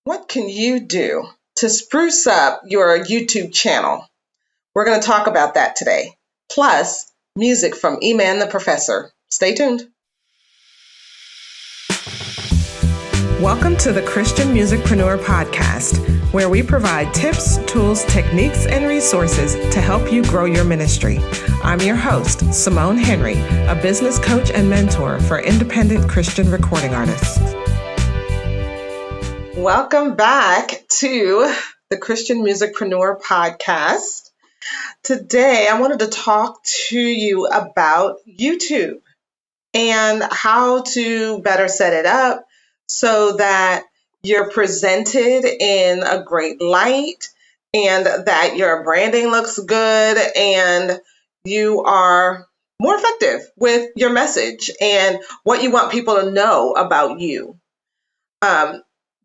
What can you do to spruce up your YouTube channel? We're going to talk about that today. Plus, music from E-Man the Professor. Stay tuned. Welcome to the Christian Musicpreneur Podcast, where we provide tips, tools, techniques, and resources to help you grow your ministry. I'm your host, Simone Henry, a business coach and mentor for independent Christian recording artists. Welcome back to the Christian Musicpreneur Podcast. Today, I wanted to talk to you about YouTube and how to better set it up so that you're presented in a great light and that your branding looks good and you are more effective with your message and what you want people to know about you.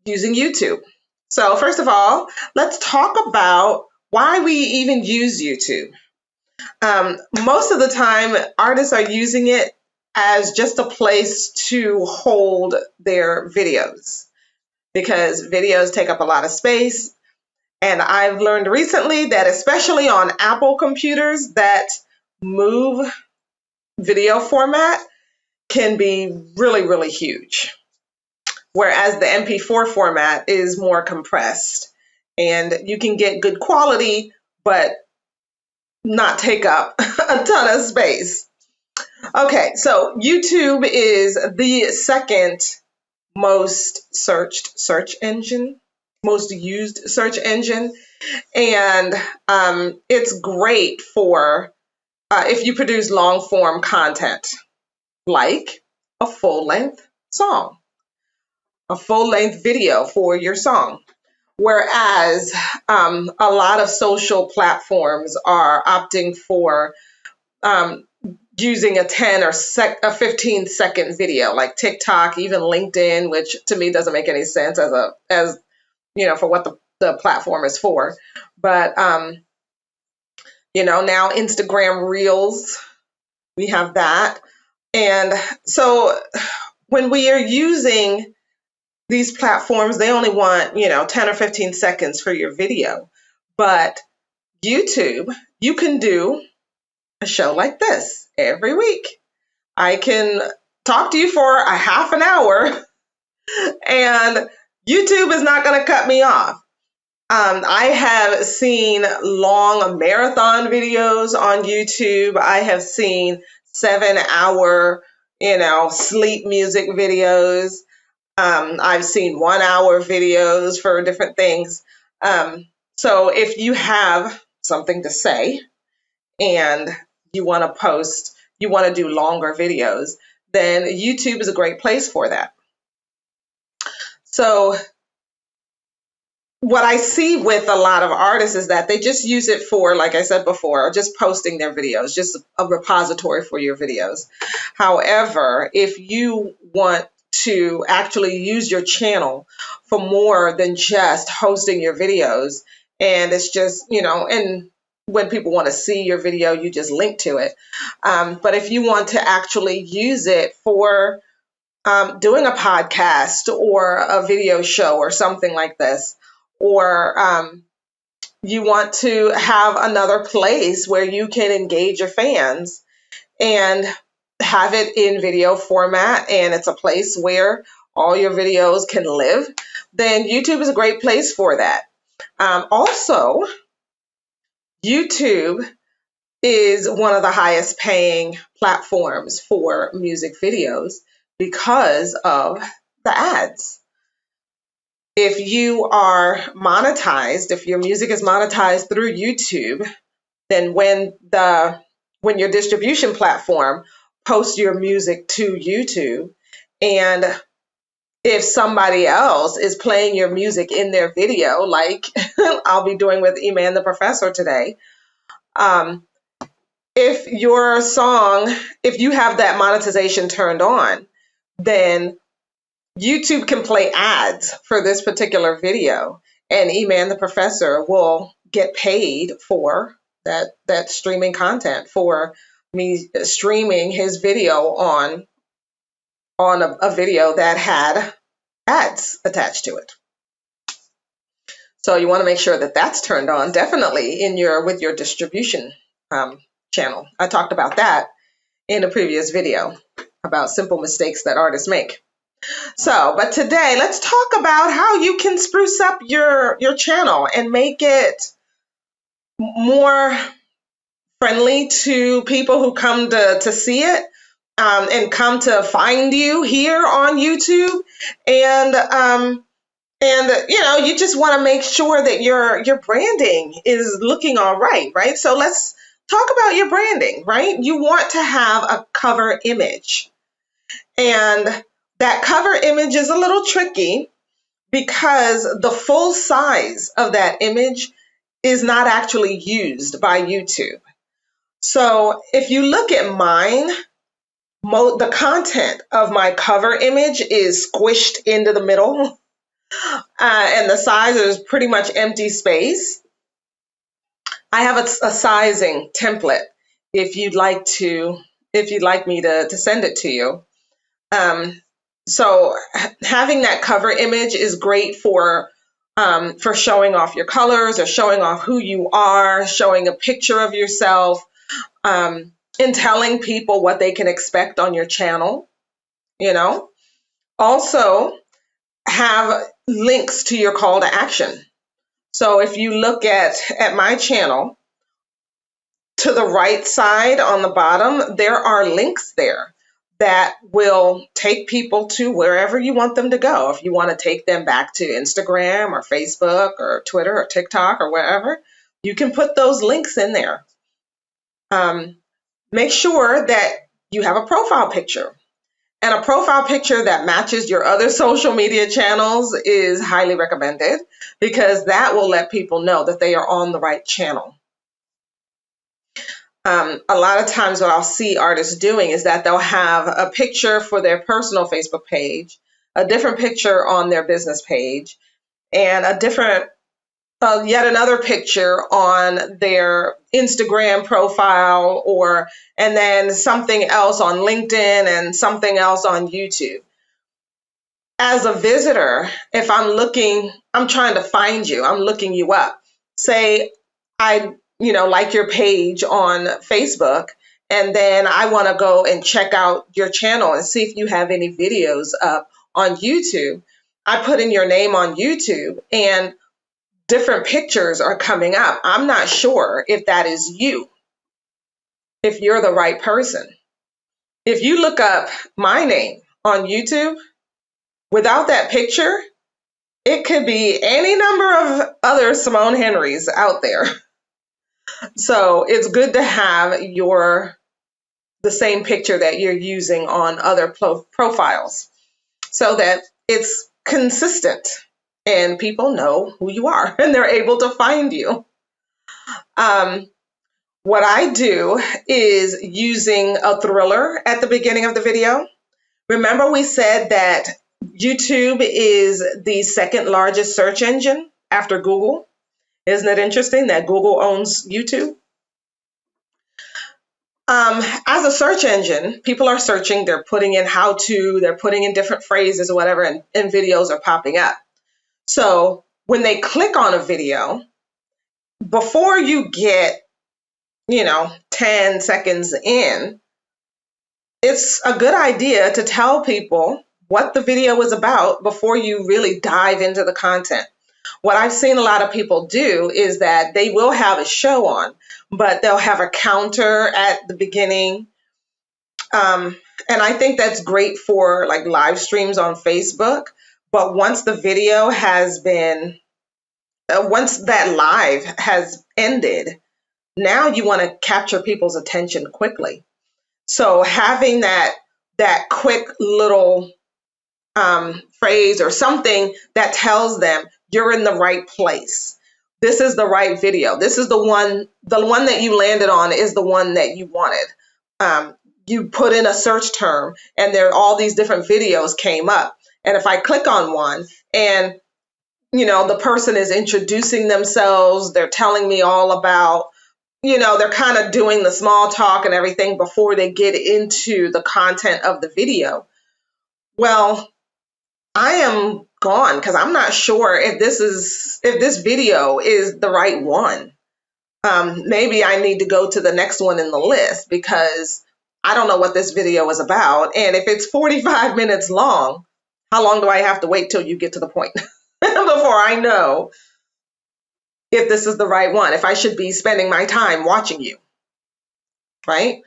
Using YouTube. So first of all, let's talk about why we even use YouTube. Most of the time, artists are using it as just a place to hold their videos because videos take up a lot of space. And I've learned recently that especially on Apple computers, that move video format can be really, really huge. Whereas the MP4 format is more compressed and you can get good quality, but not take up a ton of space. Okay, so YouTube is the second most searched search engine, most used search engine. And it's great for if you produce long form content, like a full length song. A full-length video for your song. Whereas a lot of social platforms are opting for using a 10 or 15-second video, like TikTok, even LinkedIn, which to me doesn't make any sense as for what the platform is for. But now Instagram Reels, we have that. And so when we are using these platforms, they only want, 10 or 15 seconds for your video. But YouTube, you can do a show like this every week. I can talk to you for a half an hour and YouTube is not going to cut me off. I have seen long marathon videos on YouTube. I have seen 7-hour, sleep music videos. I've seen 1-hour videos for different things. So if you have something to say and you want to post, you want to do longer videos, then YouTube is a great place for that. So what I see with a lot of artists is that they just use it for, like I said before, just posting their videos, just a repository for your videos. However, if you want to actually use your channel for more than just hosting your videos, and it's just, and when people want to see your video, you just link to it. But if you want to actually use it for doing a podcast or a video show or something like this, or you want to have another place where you can engage your fans and have it in video format, and it's a place where all your videos can live, then YouTube is a great place for that. Also, YouTube is one of the highest paying platforms for music videos because of the ads. If you are monetized, if your music is monetized through YouTube, then when your distribution platform posts your music to YouTube, and if somebody else is playing your music in their video, like I'll be doing with E-Man the Professor today, if your song, if you have that monetization turned on, then YouTube can play ads for this particular video, and E-Man the Professor will get paid for that streaming content, for me streaming his video on a video that had ads attached to it. So you want to make sure that that's turned on, definitely with your distribution channel. I talked about that in a previous video about simple mistakes that artists make. So, but today let's talk about how you can spruce up your channel and make it more friendly to people who come to see it, and come to find you here on YouTube. And you just want to make sure that your branding is looking all right, right? So let's talk about your branding, right? You want to have a cover image. And that cover image is a little tricky because the full size of that image is not actually used by YouTube. So if you look at mine, the content of my cover image is squished into the middle, and the size is pretty much empty space. I have a sizing template if you'd like me to send it to you. So having that cover image is great for showing off your colors or showing off who you are, showing a picture of yourself, and telling people what they can expect on your channel. Also have links to your call to action. So if you look at my channel, to the right side on the bottom, there are links there that will take people to wherever you want them to go. If you want to take them back to Instagram or Facebook or Twitter or TikTok or wherever, you can put those links in there. Make sure that you have a profile picture. And a profile picture that matches your other social media channels is highly recommended because that will let people know that they are on the right channel. A lot of times what I'll see artists doing is that they'll have a picture for their personal Facebook page, a different picture on their business page, and yet another picture on their Instagram profile, and then something else on LinkedIn and something else on YouTube. As a visitor, if I'm trying to find you, I'm looking you up. Say I like your page on Facebook, and then I want to go and check out your channel and see if you have any videos up on YouTube. I put in your name on YouTube and different pictures are coming up. I'm not sure if that is you, if you're the right person. If you look up my name on YouTube, without that picture, it could be any number of other Simone Henrys out there. So it's good to have the same picture that you're using on other profiles so that it's consistent and people know who you are and they're able to find you. What I do is using a thriller at the beginning of the video. Remember we said that YouTube is the second largest search engine after Google? Isn't it interesting that Google owns YouTube? As a search engine, people are searching, they're putting in how to, they're putting in different phrases or whatever, and videos are popping up. So when they click on a video, before you get, 10 seconds in, it's a good idea to tell people what the video is about before you really dive into the content. What I've seen a lot of people do is that they will have a show on, but they'll have a counter at the beginning. And I think that's great for like live streams on Facebook. But once the video has been, once that live has ended, now you want to capture people's attention quickly. So having that quick little phrase or something that tells them you're in the right place. This is the right video. This is the one that you landed on is the one that you wanted. You put in a search term and all these different videos came up. And if I click on one and, the person is introducing themselves, they're telling me all about, they're kind of doing the small talk and everything before they get into the content of the video. Well, I am gone because I'm not sure if this video is the right one. Maybe I need to go to the next one in the list because I don't know what this video is about. And if it's 45 minutes long, how long do I have to wait till you get to the point before I know if this is the right one, if I should be spending my time watching you, right?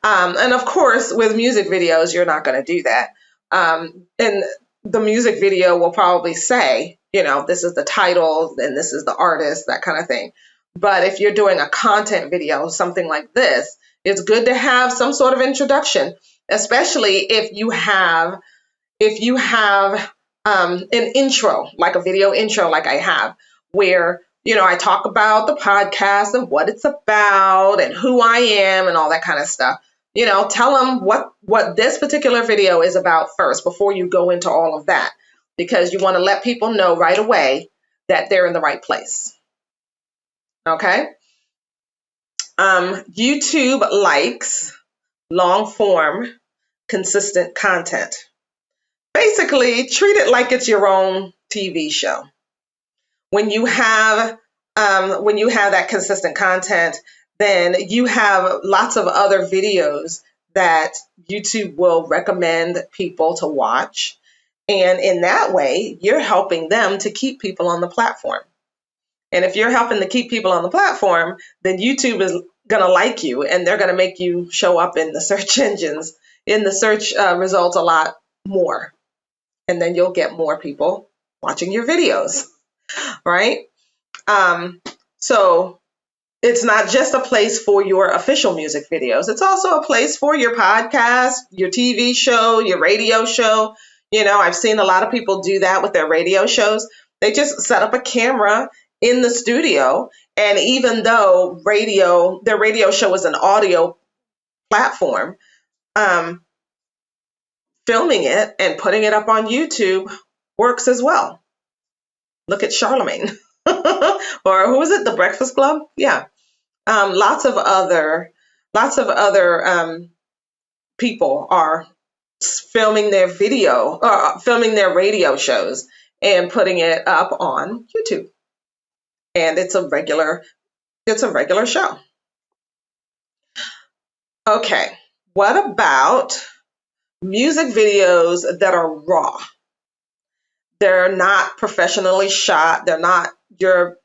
And of course, with music videos, you're not going to do that. And the music video will probably say, this is the title and this is the artist, that kind of thing. But if you're doing a content video, something like this, it's good to have some sort of introduction, especially if you have an intro, like a video intro, like I have, where I talk about the podcast and what it's about and who I am and all that kind of stuff. Tell them what this particular video is about first before you go into all of that, because you want to let people know right away that they're in the right place. Okay. YouTube likes long form, consistent content. Basically, treat it like it's your own TV show. When you have that consistent content, then you have lots of other videos that YouTube will recommend people to watch. And in that way, you're helping them to keep people on the platform. And if you're helping to keep people on the platform, then YouTube is going to like you and they're going to make you show up in the search engines, in the search results a lot more. And then you'll get more people watching your videos, right? So it's not just a place for your official music videos. It's also a place for your podcast, your TV show, your radio show. I've seen a lot of people do that with their radio shows. They just set up a camera in the studio. And even though their radio show is an audio platform, filming it and putting it up on YouTube works as well. Look at Charlemagne. Or who is it? The Breakfast Club? Yeah. Lots of other people are filming their filming their radio shows and putting it up on YouTube. And it's a regular show. Okay. What about music videos that are raw? They're not professionally shot. They're not your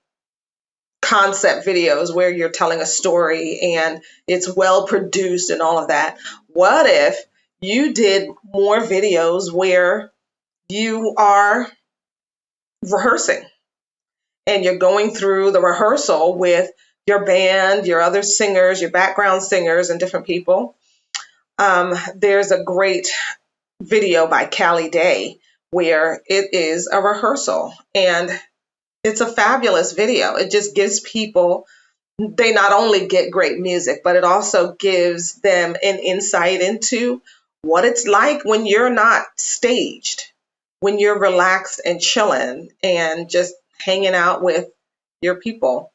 concept videos where you're telling a story and it's well produced and all of that. What if you did more videos where you are rehearsing and you're going through the rehearsal with your band, your other singers, your background singers, and different people? There's a great video by Callie Day where it is a rehearsal, and it's a fabulous video. It just gives people, they not only get great music, but it also gives them an insight into what it's like when you're not staged, when you're relaxed and chilling and just hanging out with your people,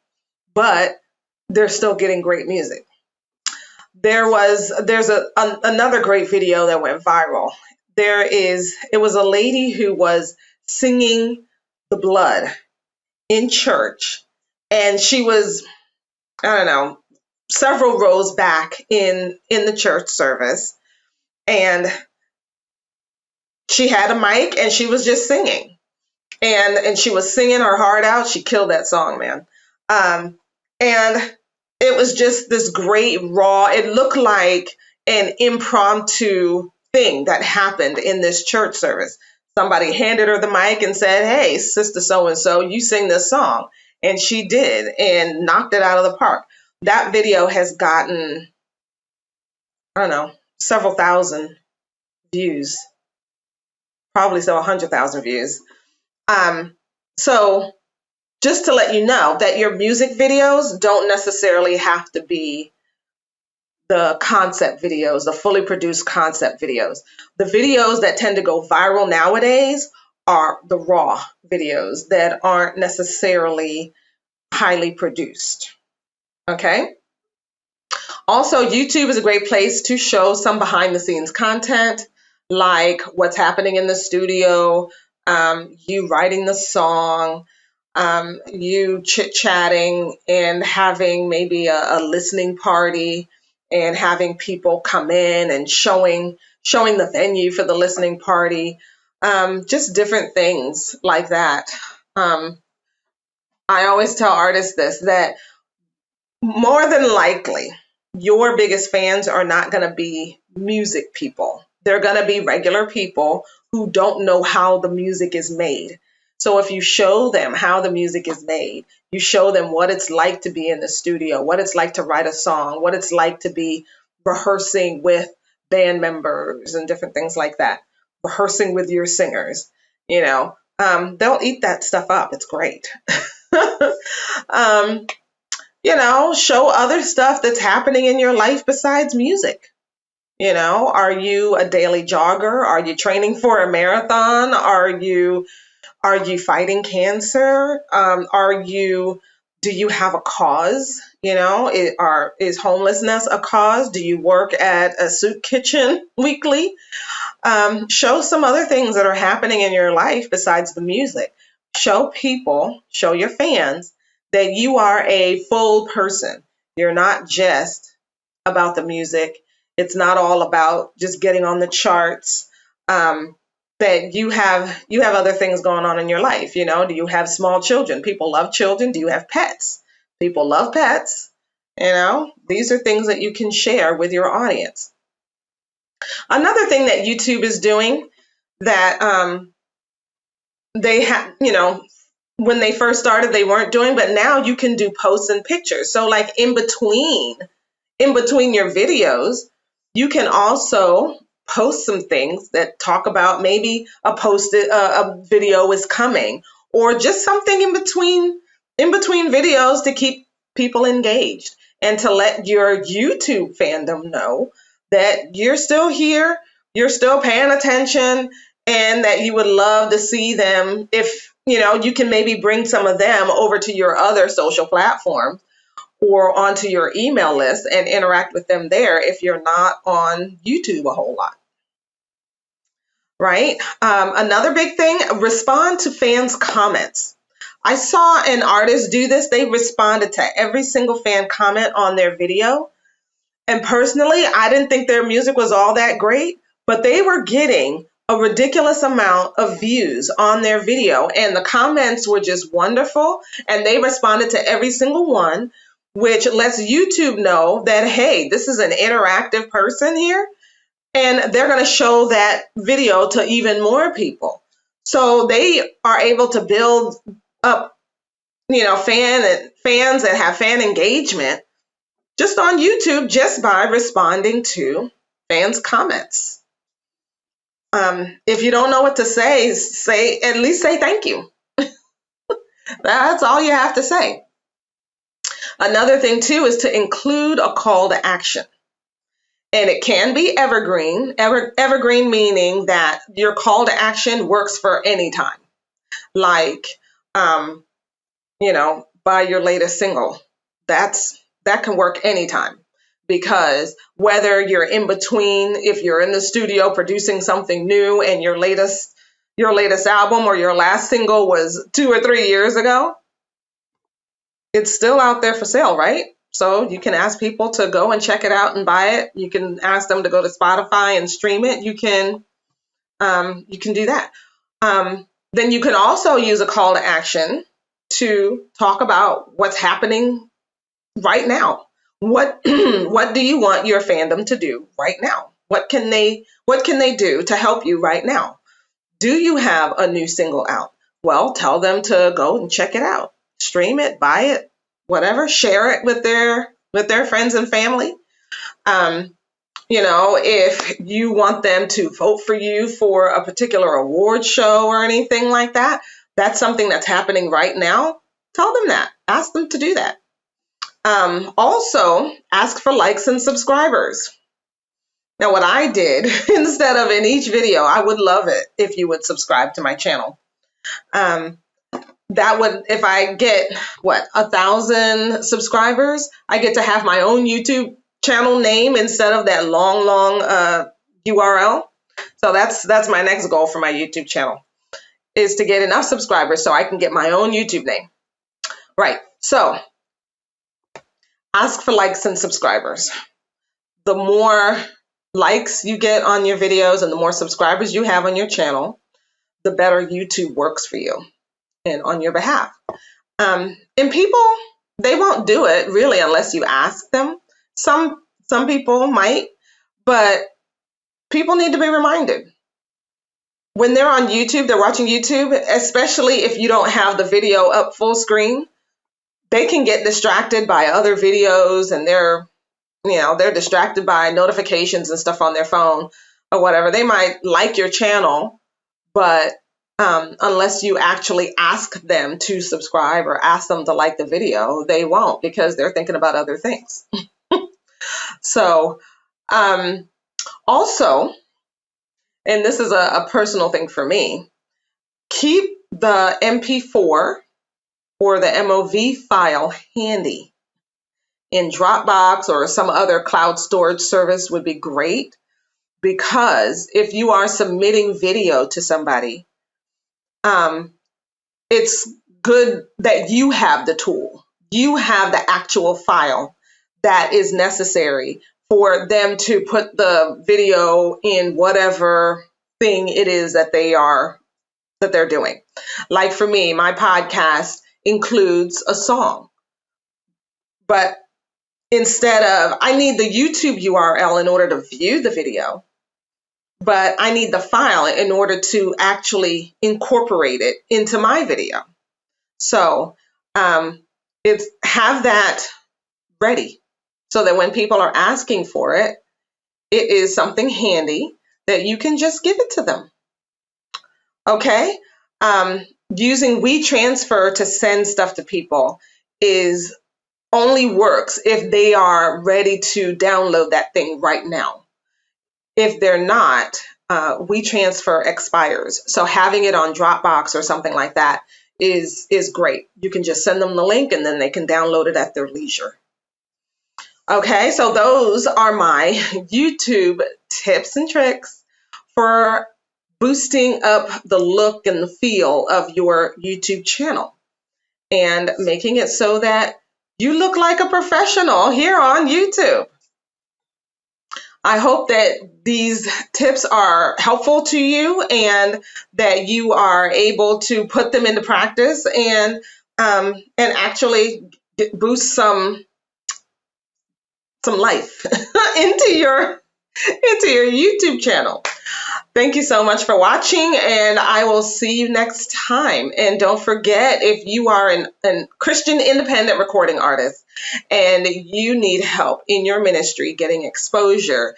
but they're still getting great music. There's another great video that went viral. It was a lady who was singing the blood in church, and she was, I don't know, several rows back in the church service, and she had a mic and she was just singing, and she was singing her heart out. She killed that song, man. And it was just this great raw, it looked like an impromptu thing that happened in this church service. Somebody handed her the mic and said, "Hey, sister so-and-so, you sing this song." And she did and knocked it out of the park. That video has gotten, I don't know, several thousand views, probably 100,000 views. So just to let you know that your music videos don't necessarily have to be the concept videos, the fully produced concept videos. The videos that tend to go viral nowadays are the raw videos that aren't necessarily highly produced. Okay? Also, YouTube is a great place to show some behind the scenes content, like what's happening in the studio, you writing the song, you chit-chatting and having maybe a listening party and having people come in and showing the venue for the listening party, just different things like that. Um, I always tell artists this, that more than likely, your biggest fans are not going to be music people. They're going to be regular people who don't know how the music is made. So if you show them how the music is made, you show them what it's like to be in the studio, what it's like to write a song, what it's like to be rehearsing with band members and different things like that, rehearsing with your singers, they'll eat that stuff up. It's great. um, show other stuff that's happening in your life besides music. Are you a daily jogger? Are you training for a marathon? Are you fighting cancer? Do you have a cause? Is homelessness a cause? Do you work at a soup kitchen weekly? Show some other things that are happening in your life besides the music. Show your fans that you are a full person. You're not just about the music. It's not all about just getting on the charts. That you have other things going on in your life. Do you have small children? People love children. Do you have pets? People love pets. These are things that you can share with your audience. Another thing that YouTube is doing that they have, when they first started, they weren't doing, but now you can do posts and pictures. So like in between your videos, you can also post some things that talk about maybe a video is coming, or just something in between videos to keep people engaged and to let your YouTube fandom know that you're still here, you're still paying attention, and that you would love to see them. If you can maybe bring some of them over to your other social platforms or onto your email list and interact with them there if you're not on YouTube a whole lot, right? Another big thing, respond to fans' comments. I saw an artist do this. They responded to every single fan comment on their video. And personally, I didn't think their music was all that great, but they were getting a ridiculous amount of views on their video. And the comments were just wonderful. And they responded to every single one, which lets YouTube know that, hey, this is an interactive person here. And they're going to show that video to even more people. So they are able to build up, fans that have fan engagement just on YouTube, just by responding to fans' comments. If you don't know what to say, at least say thank you. That's all you have to say. Another thing too is to include a call to action. And it can be evergreen. Evergreen meaning that your call to action works for any time. Like, buy your latest single. That can work anytime, because whether you're in between, if you're in the studio producing something new and your latest album or your last single was 2 or 3 years ago, it's still out there for sale, right? So you can ask people to go and check it out and buy it. You can ask them to go to Spotify and stream it. You can do that. Then you can also use a call to action to talk about what's happening right now. What do you want your fandom to do right now? What can they do to help you right now? Do you have a new single out? Well, tell them to go and check it out. Stream it, buy it, whatever, share it with their friends and family. If you want them to vote for you for a particular award show or anything like that, that's something that's happening right now. Tell them that. Ask them to do that. Also, ask for likes and subscribers. Now, what I did, instead of in each video, I would love it if you would subscribe to my channel. That would, if I get, 1,000 subscribers, I get to have my own YouTube channel name instead of that long URL. So that's my next goal for my YouTube channel. is to get enough subscribers so I can get my own YouTube name. Right. So ask for likes and subscribers. The more likes you get on your videos and the more subscribers you have on your channel, the better YouTube works for you and on your behalf. And people, they won't do it really unless you ask them. Some people might, but people need to be reminded. When they're on YouTube, they're watching YouTube, especially if you don't have the video up full screen, they can get distracted by other videos, and they're distracted by notifications and stuff on their phone or whatever. They might like your channel, but unless you actually ask them to subscribe or ask them to like the video, they won't, because they're thinking about other things. So also, and this is a personal thing for me, keep the MP4 or the MOV file handy. In Dropbox or some other cloud storage service would be great, because if you are submitting video to somebody, it's good that you have the tool. You have the actual file that is necessary for them to put the video in whatever thing it is that they're doing. Like for me, my podcast includes a song, but instead of, I need the YouTube URL in order to view the video, but I need the file in order to actually incorporate it into my video. So it's have that ready so that when people are asking for it, it is something handy that you can just give it to them. Okay? Using WeTransfer to send stuff to people only works if they are ready to download that thing right now. If they're not, WeTransfer expires. So having it on Dropbox or something like that is great. You can just send them the link and then they can download it at their leisure. Okay, so those are my YouTube tips and tricks for boosting up the look and the feel of your YouTube channel and making it so that you look like a professional here on YouTube. I hope that these tips are helpful to you and that you are able to put them into practice and actually boost some life into your YouTube channel. Thank you so much for watching, and I will see you next time. And don't forget, if you are an Christian independent recording artist and you need help in your ministry getting exposure,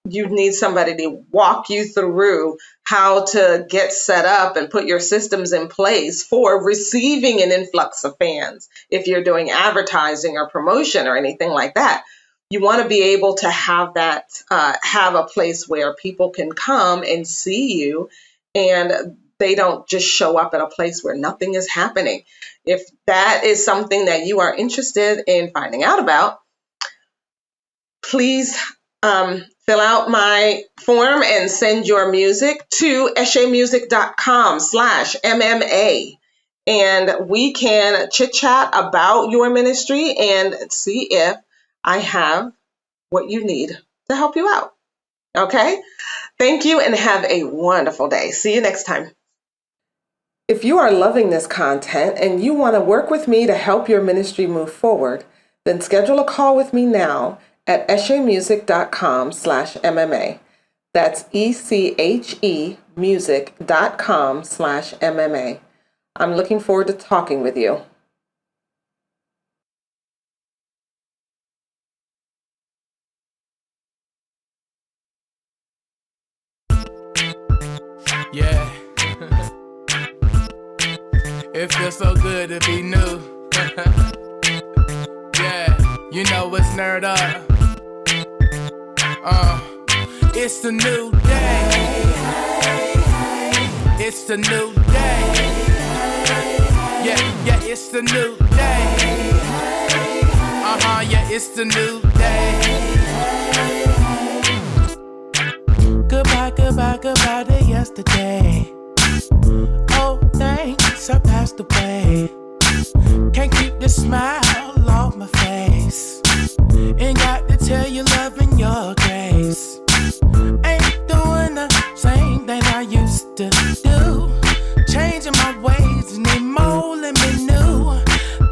you need somebody to walk you through how to get set up and put your systems in place for receiving an influx of fans. If you're doing advertising or promotion or anything like that, you want to be able to have that, have a place where people can come and see you, and they don't just show up at a place where nothing is happening. If that is something that you are interested in finding out about, please fill out my form and send your music to eshemusic.com/MMA. And we can chit chat about your ministry and see if I have what you need to help you out. Okay? Thank you and have a wonderful day. See you next time. If you are loving this content and you want to work with me to help your ministry move forward, then schedule a call with me now at eshemusic.com/MMA. That's ECHE music.com/MMA. I'm looking forward to talking with you. Yeah. It feels so good to be new. Yeah, you know it's Nerd Up. It's a new day. It's a new day. Yeah, it's a new day. Yeah, it's a new day. Goodbye to yesterday. nights I passed away. Can't keep the smile off my face. Ain't got to tell you love and your grace. Ain't doing the same thing I used to do. Changing my ways and they molding me new.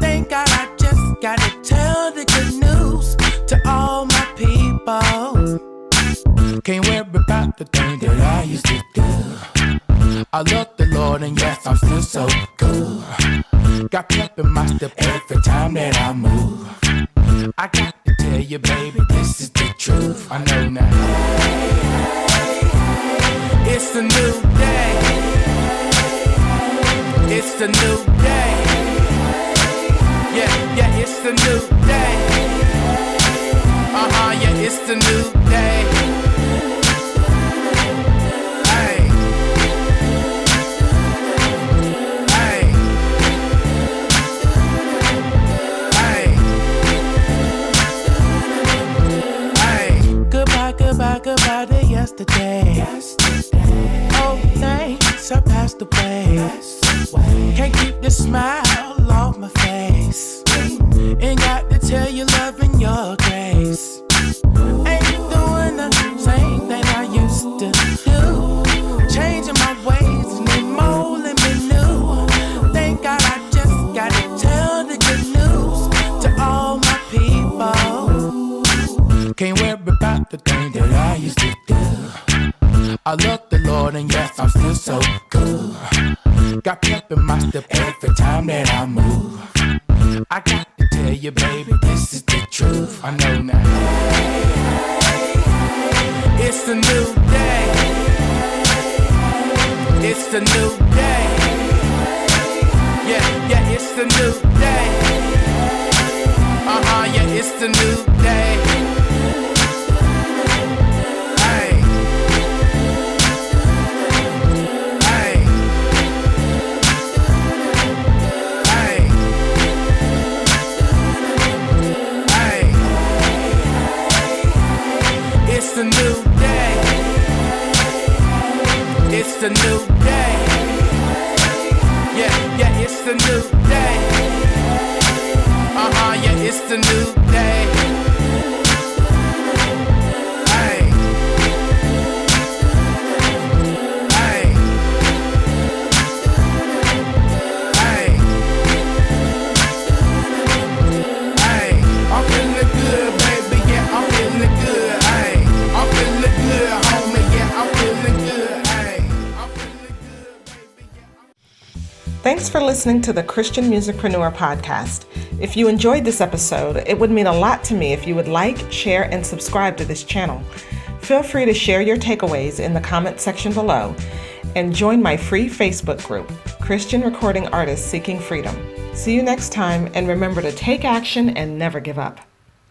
Thank God I just gotta tell the good news to all my people. Can't worry about the things that I used to do. I love the Lord and yes, I'm still so good. Got pep in my step every time that I move. I got to tell you, baby, this is the truth. I know now. It's a new day. It's a new day. Yeah, it's a new day. Yeah, it's a new day. Goodbye to yesterday. Oh, thanks, I passed away. Can't keep the smile off my face. Ain't got to tell you love and your grace. Ain't doing the same thing I used to do. Changing my ways and they molding me new. Thank God I just gotta tell the good news to all my people. Can't worry about the things that I used to do. I love the Lord and yes, I'm still so good. Got pep in my step every time that I move. I got to tell you, baby, this is the truth. I know now. It's a new day. It's a new day. Yeah, it's a new day. Yeah, it's a new day. It's a new day. It's a new day. Yeah, it's a new day. Yeah, it's a new day. I'm feeling good, baby. Yeah, I'm feeling good. I'm feeling good, homie. Yeah, I'm feeling good. I'm feeling good, baby. Thanks for listening to the Christian Musicpreneur podcast. If you enjoyed this episode, it would mean a lot to me if you would like, share, and subscribe to this channel. Feel free to share your takeaways in the comment section below and join my free Facebook group, Christian Recording Artists Seeking Freedom. See you next time, and remember to take action and never give up.